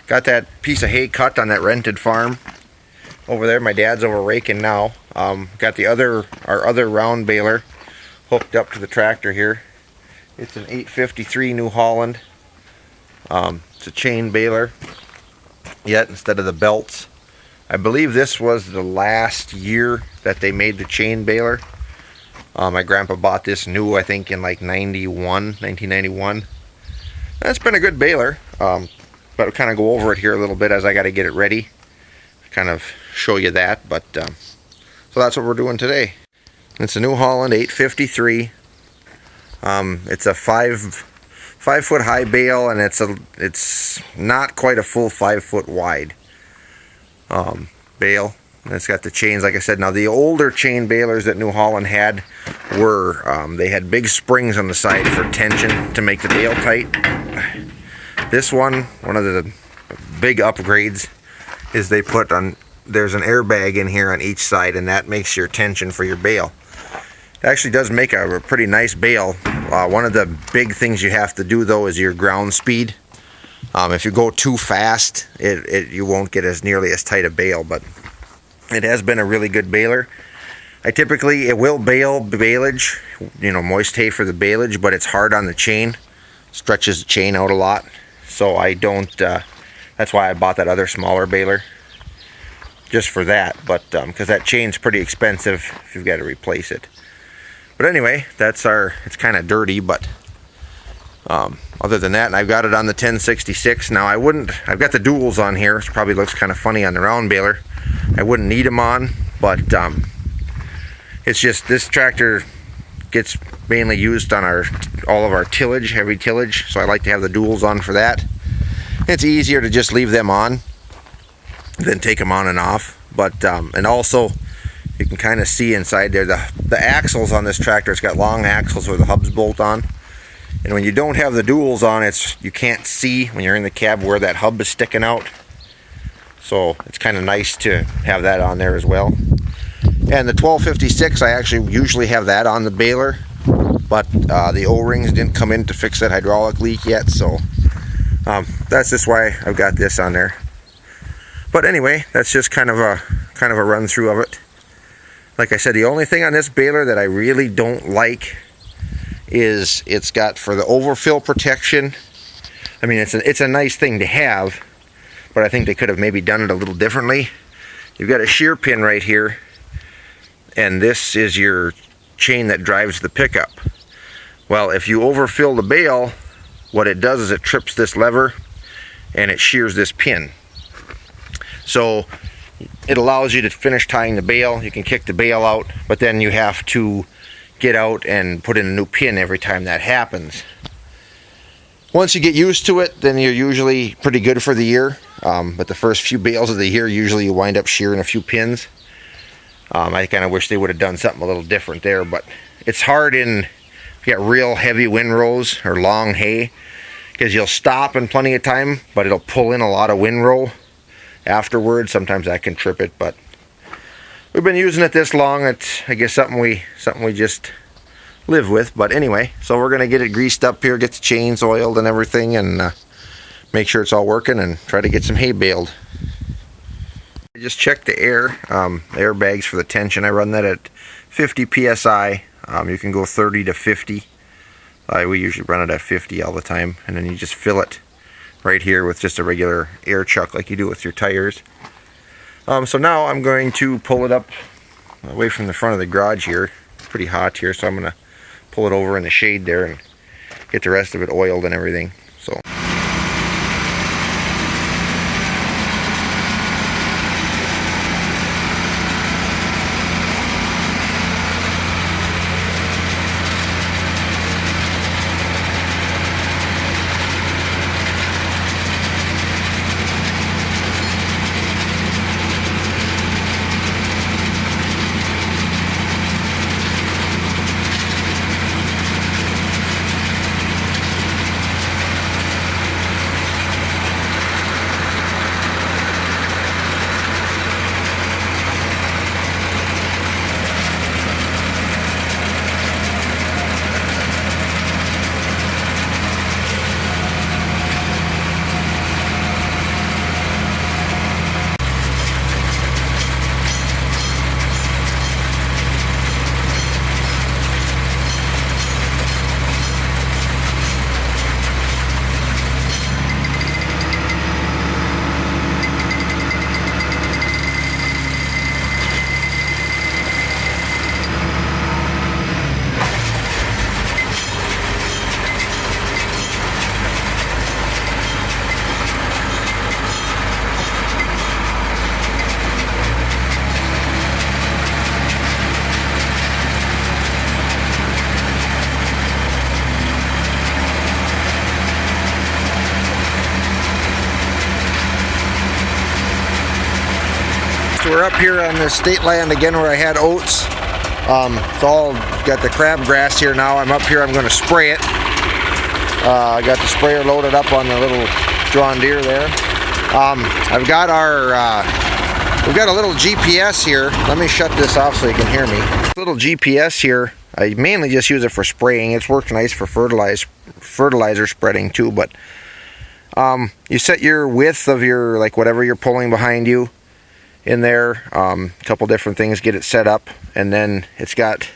Got that piece of hay cut on that rented farm over there. My dad's over raking now. Got our other round baler hooked up to the tractor here. It's an 853 New Holland. It's a chain baler yet instead of the belts. I believe this was the last year that they made the chain baler. My grandpa bought this new, I think, in like 1991. That's been a good baler, but I'll kind of go over it here a little bit as I got to get it ready. Kind of show you that, but so that's what we're doing today. It's a New Holland 853. It's a 5-foot high bale, and it's not quite a full 5-foot wide bale. And it's got the chains, like I said. Now the older chain balers that New Holland had were they had big springs on the side for tension to make the bale tight. This one of the big upgrades is they put on, there's an airbag in here on each side, and that makes your tension for your bale. It actually does make a pretty nice bale. One of the big things you have to do though is your ground speed. If you go too fast, you won't get as nearly as tight a bale, but it has been a really good baler. It will bale baleage, moist hay for the baleage, but it's hard on the chain. Stretches the chain out a lot. So I don't, that's why I bought that other smaller baler. Just for that, but because that chain's pretty expensive if you've got to replace it. But anyway, it's kind of dirty, but other than that, and I've got it on the 1066. Now I've got the duals on here. It probably looks kind of funny on the round baler. I wouldn't need them on, but it's just this tractor gets mainly used on all of our tillage, heavy tillage, so I like to have the duals on for that. It's easier to just leave them on than take them on and off, but and also you can kind of see inside there the axles on this tractor. It's got long axles where the hubs bolt on, and when you don't have the duals on, you can't see when you're in the cab where that hub is sticking out. So it's kind of nice to have that on there as well. And the 1256, I actually usually have that on the baler, but the O-rings didn't come in to fix that hydraulic leak yet, so that's just why I've got this on there. But anyway, that's just kind of a run through of it. Like I said, the only thing on this baler that I really don't like is it's got, for the overfill protection, I mean, it's a nice thing to have, but I think they could have maybe done it a little differently. You've got a shear pin right here, and this is your chain that drives the pickup. Well, if you overfill the bale, what it does is it trips this lever and it shears this pin. So it allows you to finish tying the bale. You can kick the bale out, but then you have to get out and put in a new pin every time that happens. Once you get used to it, then you're usually pretty good for the year. But the first few bales of the year, usually you wind up shearing a few pins. I kind of wish they would have done something a little different there, but it's hard if you got real heavy windrows or long hay, because you'll stop in plenty of time, but it'll pull in a lot of windrow afterwards. Sometimes that can trip it, but we've been using it this long. It's, I guess, something we just live with. But anyway, so we're gonna get it greased up here, get the chains oiled and everything, and make sure it's all working, and try to get some hay baled. I just checked the air bags for the tension. I run that at 50 psi. You can go 30 to 50. We usually run it at 50 all the time, and then you just fill it right here with just a regular air chuck like you do with your tires. So now I'm going to pull it up away from the front of the garage here. It's pretty hot here, so I'm going to pull it over in the shade there and get the rest of it oiled and everything. So we're up here on the state land again where I had oats. It's all got the crabgrass here now. I'm up here, I'm going to spray it. I got the sprayer loaded up on the little John Deere there. I've got we've got a little GPS here. Let me shut this off so you can hear me. This little GPS here, I mainly just use it for spraying. It's worked nice for fertilizer spreading too, but you set your width of your, like whatever you're pulling behind you in there, a couple different things, get it set up, and then it's got,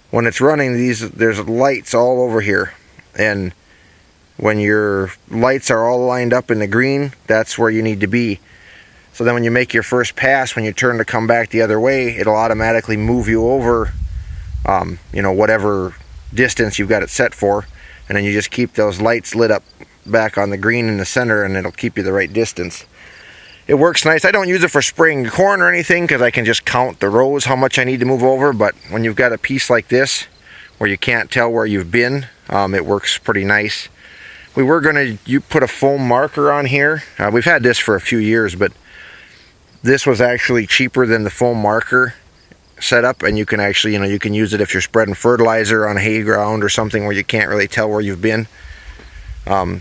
when it's running, there's lights all over here, and when your lights are all lined up in the green, that's where you need to be. So then when you make your first pass, when you turn to come back the other way, it'll automatically move you over, you know, whatever distance you've got it set for, and then you just keep those lights lit up back on the green in the center, and it'll keep you the right distance. It works nice. I don't use it for spraying corn or anything because I can just count the rows how much I need to move over, but when you've got a piece like this where you can't tell where you've been, it works pretty nice. We were going to put a foam marker on here. We've had this for a few years, but this was actually cheaper than the foam marker setup, and you can actually, you know, you can use it if you're spreading fertilizer on hay ground or something where you can't really tell where you've been.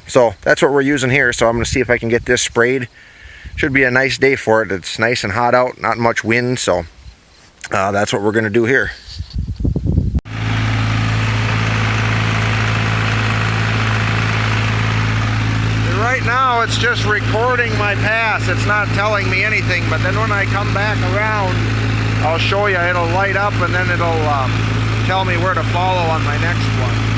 So that's what we're using here. So I'm going to see if I can get this sprayed. Should be a nice day for it. It's nice and hot out, not much wind, so that's what we're going to do here. Right now it's just recording my pass. It's not telling me anything, but then when I come back around, I'll show you. It'll light up, and then it'll tell me where to follow on my next one.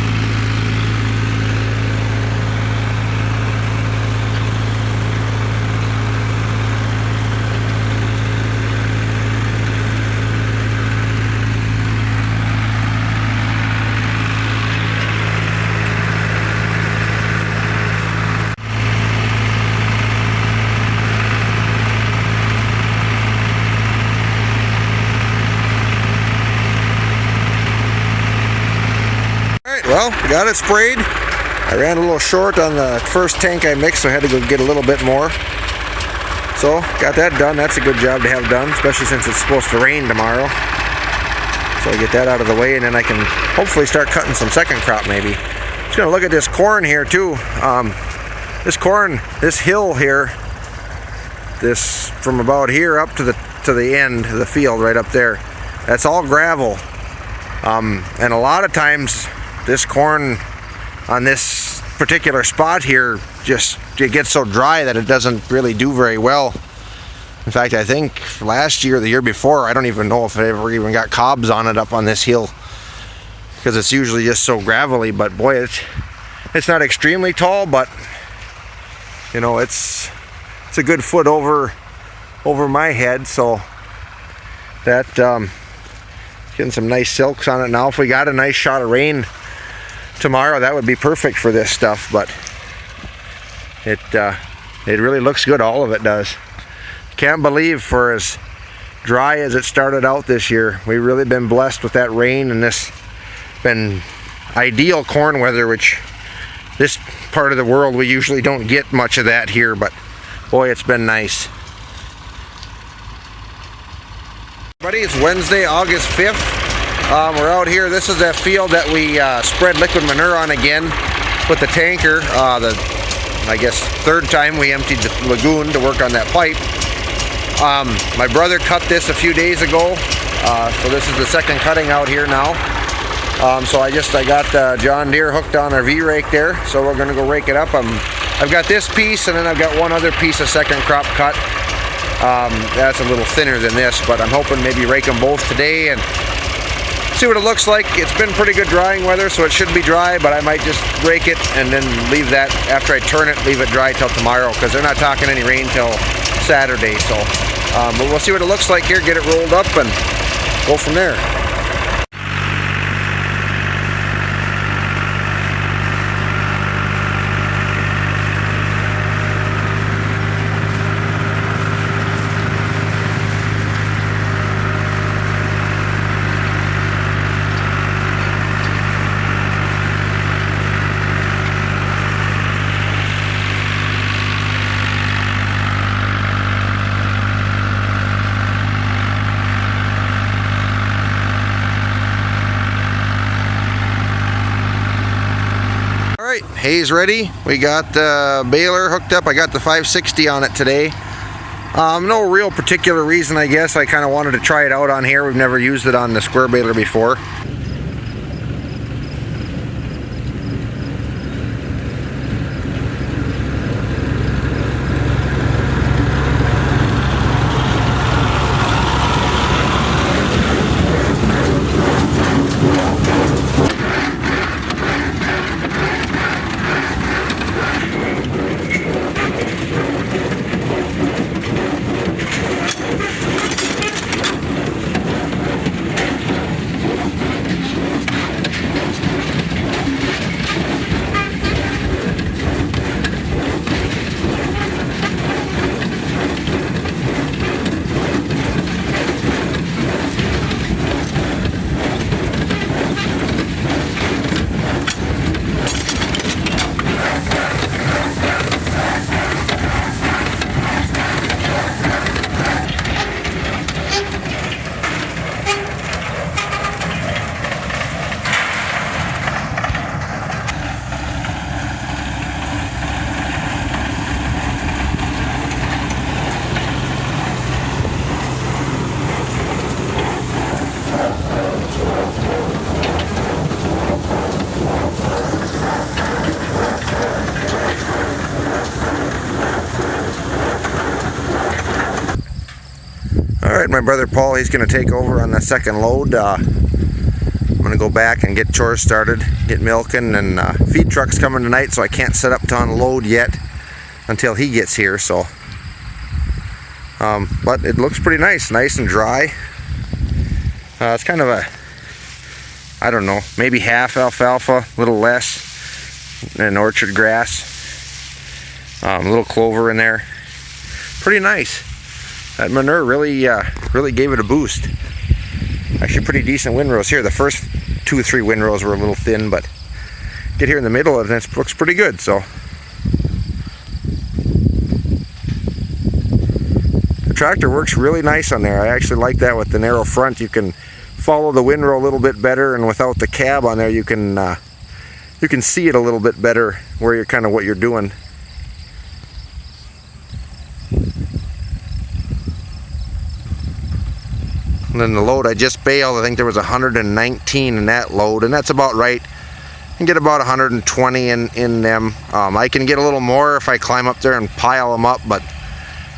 Well, got it sprayed. I ran a little short on the first tank I mixed, so I had to go get a little bit more. So, got that done. That's a good job to have done, especially since it's supposed to rain tomorrow. So I get that out of the way, and then I can hopefully start cutting some second crop maybe. Just gonna look at this corn here too. This corn, this hill here, this from about here up to the end of the field right up there, that's all gravel. And a lot of times this corn on this particular spot here, it gets so dry that it doesn't really do very well. In fact, I think last year, the year before, I don't even know if it ever even got cobs on it up on this hill, because it's usually just so gravelly. But boy, it's not extremely tall, but you know, it's a good foot over my head. So that getting some nice silks on it now. If we got a nice shot of rain tomorrow, that would be perfect for this stuff, but it really looks good. All of it does. Can't believe, for as dry as it started out this year, we've really been blessed with that rain, and this been ideal corn weather, which this part of the world we usually don't get much of that here, but boy, it's been nice. Everybody, it's Wednesday, August 5th. We're out here. This is that field that we spread liquid manure on again with the tanker. I guess third time we emptied the lagoon to work on that pipe. My brother cut this a few days ago, so this is the second cutting out here now. So I got John Deere hooked on our V-rake there, so we're going to go rake it up. I've got this piece, and then I've got one other piece of second crop cut. That's a little thinner than this, but I'm hoping maybe rake them both today and see what it looks like. It's been pretty good drying weather, so it should be dry, but I might just rake it and then leave that, after I turn it, leave it dry till tomorrow, because they're not talking any rain till Saturday. So but we'll see what it looks like here, get it rolled up, and go from there. hay's ready. We got the baler hooked up. I got the 560 on it today. No real particular reason, I guess. I kind of wanted to try it out on here. We've never used it on the square baler before. Alright, my brother Paul, he's going to take over on the second load. I'm going to go back and get chores started, get milking, and feed truck's coming tonight, so I can't set up to unload yet until he gets here. So, but it looks pretty nice and dry. It's kind of a, I don't know, maybe half alfalfa, a little less, and orchard grass, a little clover in there. Pretty nice. That manure really gave it a boost. Actually pretty decent windrows here. The first 2 or 3 windrows were a little thin, but get here in the middle and it looks pretty good. So the tractor works really nice on there. I actually like that with the narrow front. You can follow the windrow a little bit better, and without the cab on there, you can see it a little bit better where you're kind of what you're doing. And then the load I just baled, I think there was 119 in that load, and that's about right. I can get about 120 in them. I can get a little more if I climb up there and pile them up, but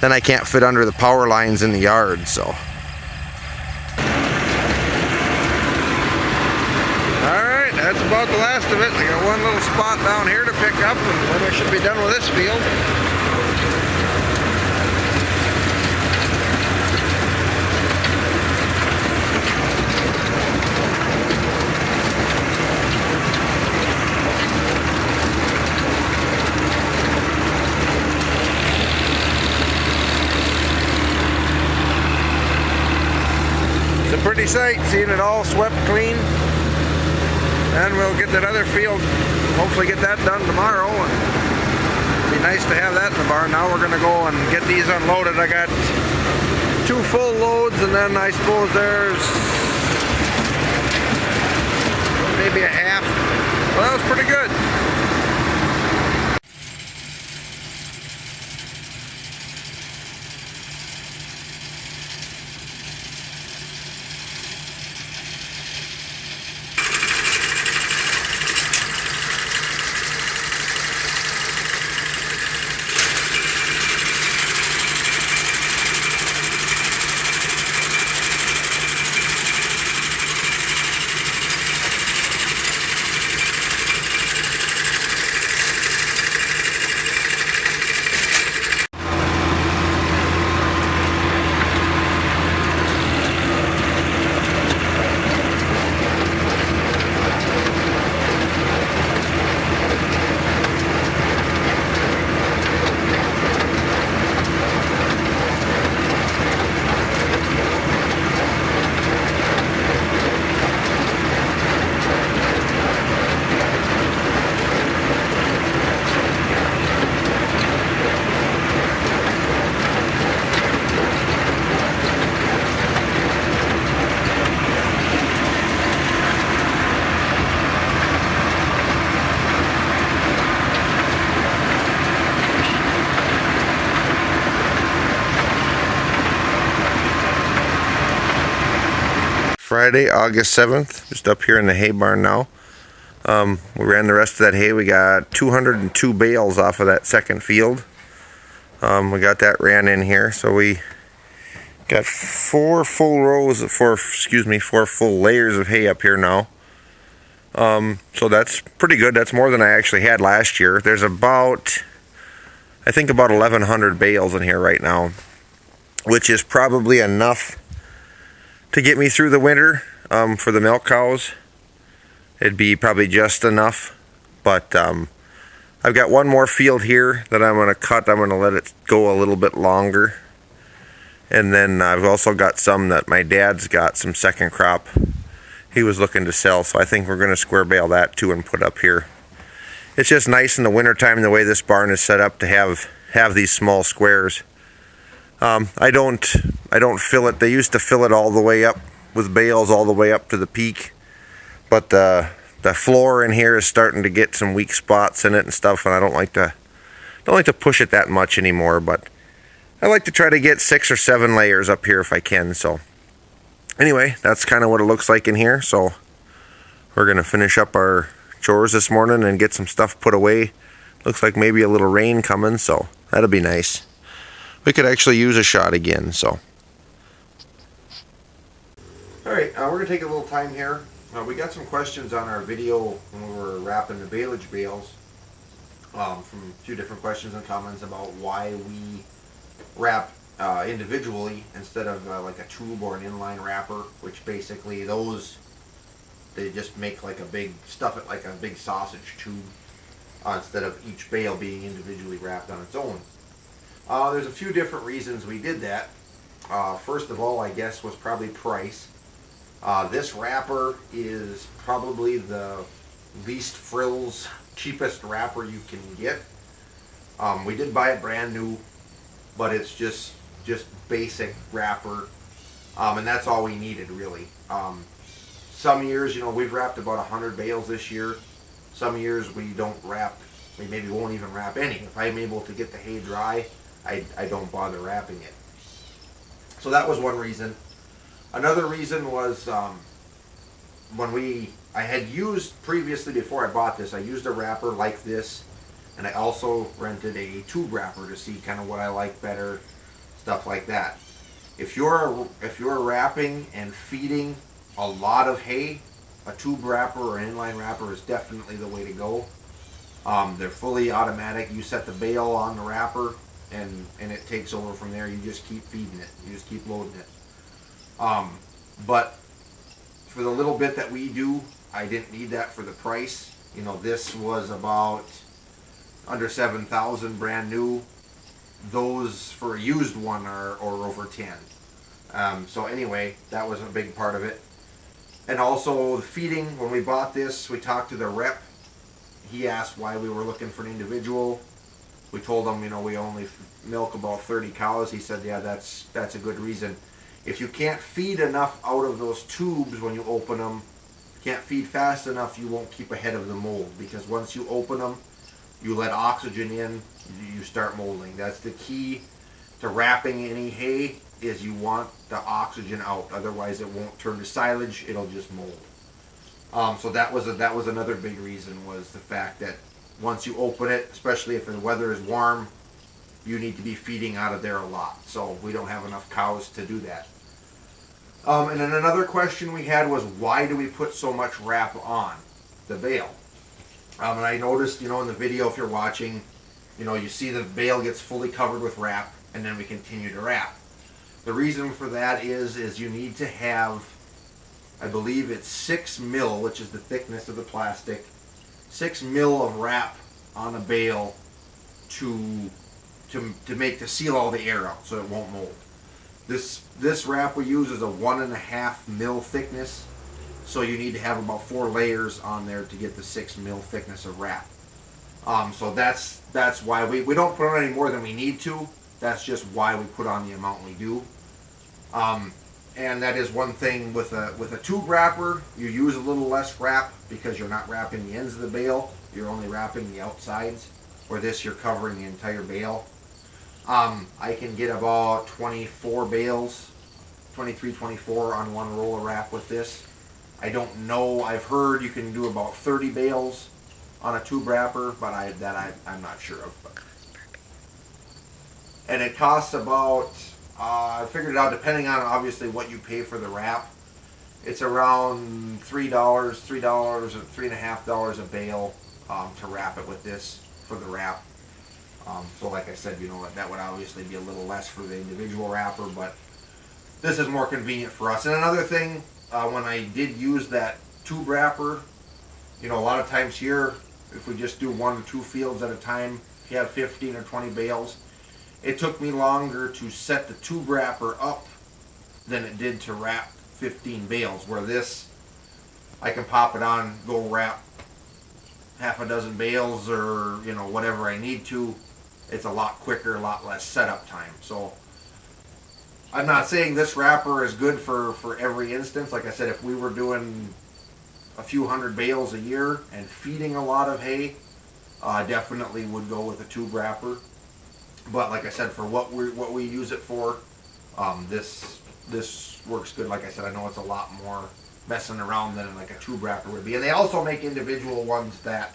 then I can't fit under the power lines in the yard. So. Alright, that's about the last of it. I got one little spot down here to pick up, and then I should be done with this field. Pretty sight, seeing it all swept clean. And we'll get that other field, hopefully get that done tomorrow. And it'd be nice to have that in the barn. Now we're going to go and get these unloaded. I got 2 full loads, and then I suppose there's maybe a half. Well, that was pretty good. Friday, August 7th, just up here in the hay barn now. We ran the rest of that hay. We got 202 bales off of that second field. We got that ran in here, so we got four full layers of hay up here now. So that's pretty good. That's more than I actually had last year. There's I think about 1,100 bales in here right now, which is probably enough to get me through the winter. For the milk cows, it'd be probably just enough, but I've got one more field here that I'm going to cut. I'm going to let it go a little bit longer, and then I've also got some that my dad's got, some second crop he was looking to sell, so I think we're going to square bale that too and put up here. It's just nice in the wintertime the way this barn is set up to have these small squares. I don't fill it. They used to fill it all the way up with bales all the way up to the peak, but the floor in here is starting to get some weak spots in it and stuff, and I don't like to push it that much anymore. But I like to try to get 6 or 7 layers up here if I can. So anyway, that's kind of what it looks like in here. So we're gonna finish up our chores this morning and get some stuff put away. Looks like maybe a little rain coming, so that'll be nice. We could actually use a shot again, so. Alright, we're going to take a little time here. We got some questions on our video when we were wrapping the baleage bales, from a few different questions and comments about why we wrap individually instead of like a tube or an inline wrapper, which basically they just make like stuff it like a big sausage tube, instead of each bale being individually wrapped on its own. There's a few different reasons we did that. First of all, I guess, was probably price. This wrapper is probably the least frills, cheapest wrapper you can get. We did buy it brand new, but it's just basic wrapper, and that's all we needed really. Some years, we've wrapped about 100 bales this year. Some years we don't wrap. We maybe won't even wrap any. If I'm able to get the hay dry, I don't bother wrapping it. So that was one reason. Another reason was I had used previously, before I bought this, I used a wrapper like this, and I also rented a tube wrapper to see kind of what I like better, stuff like that. If you're wrapping and feeding a lot of hay, a tube wrapper or an inline wrapper is definitely the way to go. They're fully automatic. You set the bale on the wrapper, and it takes over from there. You just keep feeding it. You just keep loading it. But for the little bit that we do, I didn't need that for the price. This was about under 7,000 brand new. Those for a used one are over 10. So anyway, that was a big part of it. And also the feeding. When we bought this, we talked to the rep. He asked why we were looking for an individual. We told him, we only milk about 30 cows. He said, yeah, that's a good reason. If you can't feed enough out of those tubes when you open them, can't feed fast enough, you won't keep ahead of the mold. Because once you open them, you let oxygen in, you start molding. That's the key to wrapping any hay, is you want the oxygen out. Otherwise it won't turn to silage, it'll just mold. So that was another big reason, was the fact that once you open it, especially if the weather is warm, you need to be feeding out of there a lot. So we don't have enough cows to do that. And then another question we had was, why do we put so much wrap on the bale? And I noticed, in the video, if you're watching, you see the bale gets fully covered with wrap, and then we continue to wrap. The reason for that is you need to have, I believe it's 6 mil, which is the thickness of the plastic, 6 mil of wrap on a bale to seal all the air out so it won't mold. This wrap we use is a 1.5 mil thickness, so you need to have about 4 layers on there to get the 6 mil thickness of wrap. So that's why we don't put on any more than we need to. That's just why we put on the amount we do. And that is one thing with a tube wrapper. You use a little less wrap because you're not wrapping the ends of the bale. You're only wrapping the outsides. For this, you're covering the entire bale. I can get about 24 bales 23, 24 on one roll of wrap with this. I don't know. I've heard you can do about 30 bales on a tube wrapper, but I'm not sure of. But. And it costs about, I figured it out depending on obviously what you pay for the wrap. It's around $3, or $3.50 a bale to wrap it with this for the wrap. So like I said, you know, that would obviously be a little less for the individual wrapper, but this is more convenient for us. And another thing, when I did use that tube wrapper, you know, a lot of times here, if we just do 1 or 2 fields at a time, if you have 15 or 20 bales, it took me longer to set the tube wrapper up than it did to wrap 15 bales, where this, I can pop it on, go wrap half a dozen bales or, you know, whatever I need to. It's a lot quicker, a lot less setup time. So I'm not saying this wrapper is good for every instance. Like I said, if we were doing a few hundred bales a year and feeding a lot of hay, definitely would go with a tube wrapper. But like I said, for what we use it for, this works good. Like I said, I know it's a lot more messing around than like a tube wrapper would be. And they also make individual ones that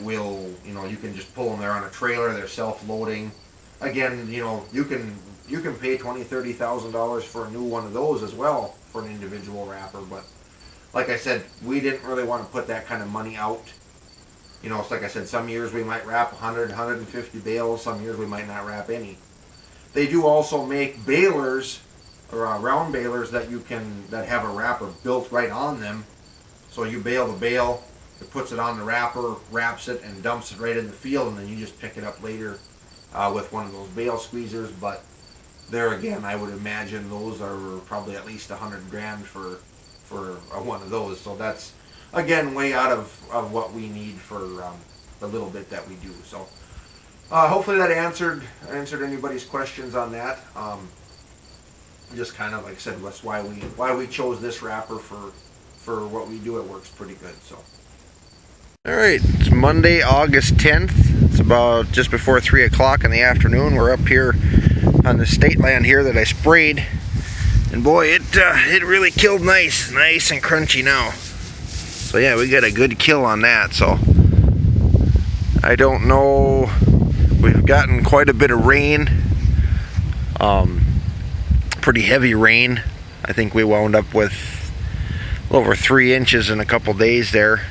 will, you know, you can just pull them there on a trailer. They're self-loading. Again, you know, you can pay $20,000, $30,000 for a new one of those as well for an individual wrapper. But like I said, we didn't really want to put that kind of money out. You know, it's like I said, some years we might wrap 100, 150 bales. Some years we might not wrap any. They do also make balers, or round balers that have a wrapper built right on them. So you bale the bale, it puts it on the wrapper, wraps it, and dumps it right in the field, and then you just pick it up later with one of those bale squeezers. But there again, I would imagine those are probably at least $100,000 for one of those. So that's again way out of what we need for the little bit that we do. So hopefully that answered anybody's questions on that. Just kind of like I said, that's why we chose this wrapper for what we do. It works pretty good. So. All right, it's Monday, August 10th. It's about just before 3 o'clock in the afternoon. We're up here on the state land here that I sprayed, and boy, it really killed nice and crunchy now. So yeah, we got a good kill on that. So I don't know. We've gotten quite a bit of rain. Pretty heavy rain. I think we wound up with over 3 inches in a couple days there.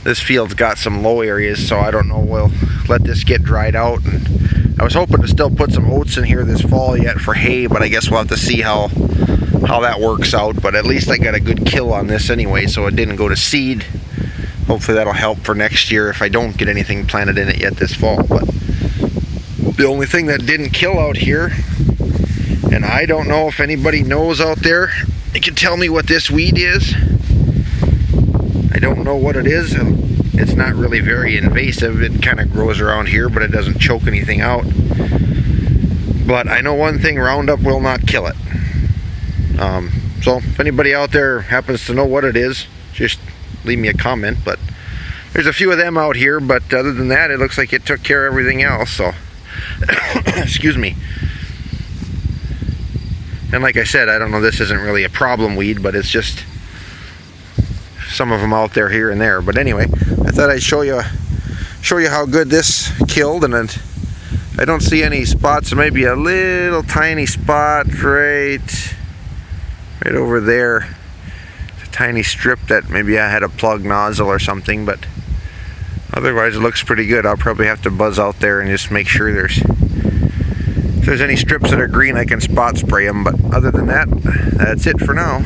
This field's got some low areas, so I don't know, we'll let this get dried out. And I was hoping to still put some oats in here this fall yet for hay, but I guess we'll have to see how that works out. But at least I got a good kill on this anyway, so it didn't go to seed. Hopefully that'll help for next year if I don't get anything planted in it yet this fall. But the only thing that didn't kill out here, and I don't know if anybody knows out there, you can tell me what this weed is. I don't know what it is. It's not really very invasive. It kind of grows around here, but it doesn't choke anything out. But I know one thing, Roundup will not kill it. So if anybody out there happens to know what it is, just leave me a comment. But there's a few of them out here, but other than that, it looks like it took care of everything else. So excuse me. And like I said, I don't know, this isn't really a problem weed, but it's just some of them out there here and there. But anyway, I thought I'd show you how good this killed. And then I don't see any spots. There may be a little tiny spot right over there. It's a tiny strip that maybe I had a plug nozzle or something, but otherwise it looks pretty good. I'll probably have to buzz out there and just make sure if there's any strips that are green, I can spot spray them. But other than that, that's it for now.